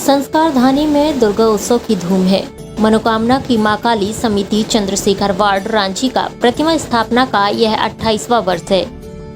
संस्कार धानी में दुर्गा उत्सव की धूम है। मनोकामना की मां काली समिति चंद्रशेखर वार्ड रांची का प्रतिमा स्थापना का यह 28वां वर्ष है।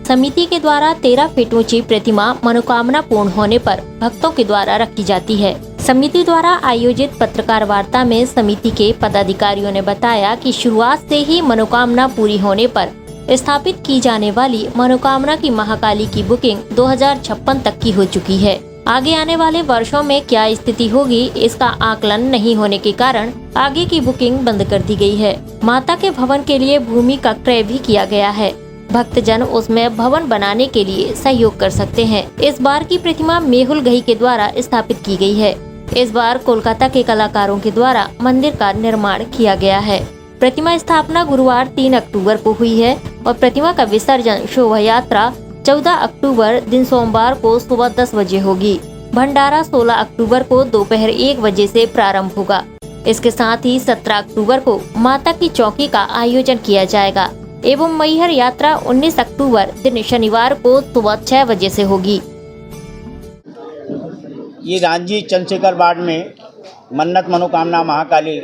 समिति के द्वारा 13 फीट ऊंची प्रतिमा मनोकामना पूर्ण होने पर भक्तों के द्वारा रखी जाती है। समिति द्वारा आयोजित पत्रकार वार्ता में समिति के पदाधिकारियों ने बताया कि शुरुआत से ही मनोकामना पूरी होने पर स्थापित की जाने वाली मनोकामना की महाकाली की बुकिंग 2056 तक की हो चुकी है। आगे आने वाले वर्षों में क्या स्थिति होगी, इसका आकलन नहीं होने के कारण आगे की बुकिंग बंद कर दी गई है। माता के भवन के लिए भूमि का क्रय भी किया गया है। भक्तजन उसमें भवन बनाने के लिए सहयोग कर सकते हैं। इस बार की प्रतिमा मेहुल घई के द्वारा स्थापित की गई है। इस बार कोलकाता के कलाकारों के द्वारा मंदिर का निर्माण किया गया है। प्रतिमा स्थापना गुरुवार 3 अक्टूबर को हुई है और प्रतिमा का विसर्जन शोभा यात्रा 14 अक्टूबर दिन सोमवार को सुबह 10 बजे होगी। भंडारा 16 अक्टूबर को दोपहर 1 बजे से प्रारंभ होगा। इसके साथ ही 17 अक्टूबर को माता की चौकी का आयोजन किया जाएगा एवं मैहर यात्रा 19 अक्टूबर दिन शनिवार को सुबह 6 बजे से होगी। ये रांची चंद्रशेखर वार्ड में मन्नत मनोकामना महाकाली,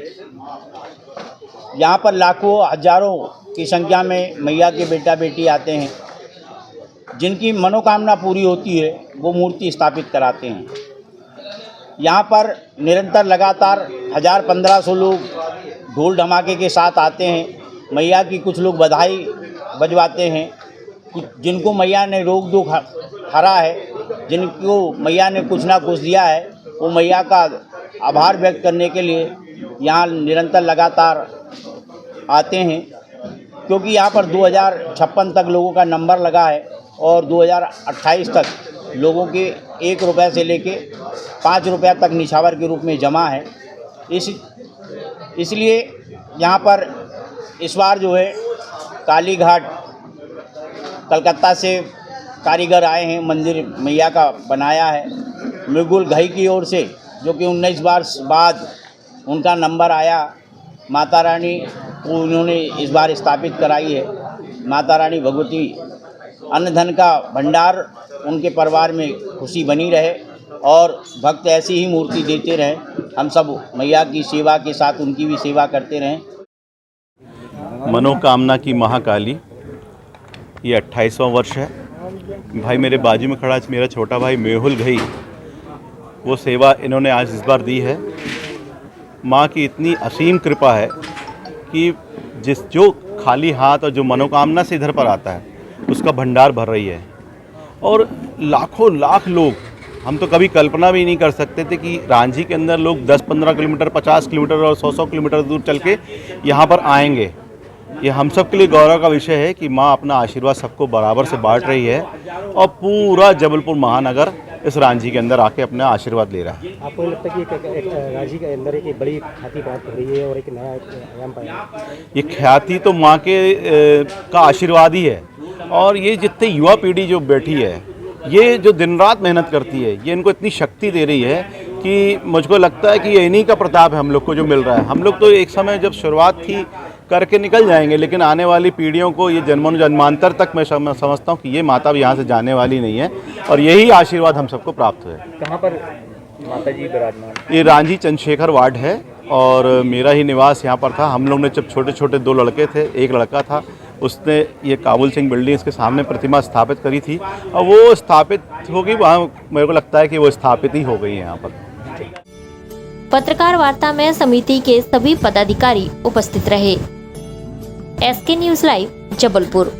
यहाँ पर लाखों हजारों की संख्या में मैया के बेटा बेटी आते हैं। जिनकी मनोकामना पूरी होती है वो मूर्ति स्थापित कराते हैं। यहाँ पर निरंतर लगातार 1000-1500 लोग ढोल धमाके के साथ आते हैं। मैया की कुछ लोग बधाई बजवाते हैं। जिनको मैया ने रोग दुख हरा है, जिनको मैया ने कुछ ना कुछ दिया है, वो मैया का आभार व्यक्त करने के लिए यहाँ निरंतर लगातार आते हैं। क्योंकि यहाँ पर 2056 तक लोगों का नंबर लगा है और 2028 तक लोगों के 1 रुपये से लेके 5 रुपये तक निछावर के रूप में जमा है। इसलिए यहाँ पर इस बार जो है काली घाट कलकत्ता से कारीगर आए हैं, मंदिर मैया का बनाया है मेहुल घई की ओर से, जो कि 19 वर्ष बाद उनका नंबर आया। माता रानी को उन्होंने इस बार स्थापित कराई है। माता रानी भगवती अन्न धन का भंडार उनके परिवार में खुशी बनी रहे और भक्त ऐसी ही मूर्ति देते रहे। हम सब मैया की सेवा के साथ उनकी भी सेवा करते रहें। मनोकामना की महाकाली ये 28वां वर्ष है। भाई मेरे बाजू में खड़ा मेरा छोटा भाई मेहुल घई, वो सेवा इन्होंने आज इस बार दी है। माँ की इतनी असीम कृपा है कि जो खाली हाथ और जो मनोकामना से इधर पर आता है उसका भंडार भर रही है। और लाखों लाख लोग, हम तो कभी कल्पना भी नहीं कर सकते थे कि रांची के अंदर लोग 10-15 किलोमीटर, 50 किलोमीटर और 100 किलोमीटर दूर चल के यहाँ पर आएंगे। ये हम सब के लिए गौरव का विषय है कि माँ अपना आशीर्वाद सबको बराबर से बांट रही है और पूरा जबलपुर महानगर इस रांची के अंदर आके अपना आशीर्वाद ले रहा है। आपको लगता है कि रांची के अंदर एक बड़ी ख्याति प्राप्त हो रही है और एक नया आयाम पाया? ये ख्याति तो माँ के का आशीर्वाद ही है। और ये जितने युवा पीढ़ी जो बैठी है, ये जो दिन रात मेहनत करती है, ये इनको इतनी शक्ति दे रही है कि मुझको लगता है कि ये इन्हीं का प्रताप है हम लोग को जो मिल रहा है। हम लोग तो एक समय जब शुरुआत थी करके निकल जाएंगे, लेकिन आने वाली पीढ़ियों को ये जन्मांतर तक मैं समझता हूँ कि ये माता भी यहाँ से जाने वाली नहीं है और यही आशीर्वाद हम सबको प्राप्त हुए। कहाँ पर माता जी विराजमान? ये रांची चंद्रशेखर वार्ड है और मेरा ही निवास यहाँ पर था। हम लोग ने जब छोटे छोटे 2 लड़के थे, एक लड़का था, उसने ये काबुल सिंह बिल्डिंग इसके सामने प्रतिमा स्थापित करी थी और वो स्थापित हो गई। वहाँ मेरे को लगता है कि वो स्थापित ही हो गई है यहाँ पर। पत्रकार वार्ता में समिति के सभी पदाधिकारी उपस्थित रहे। SK news live Jabalpur.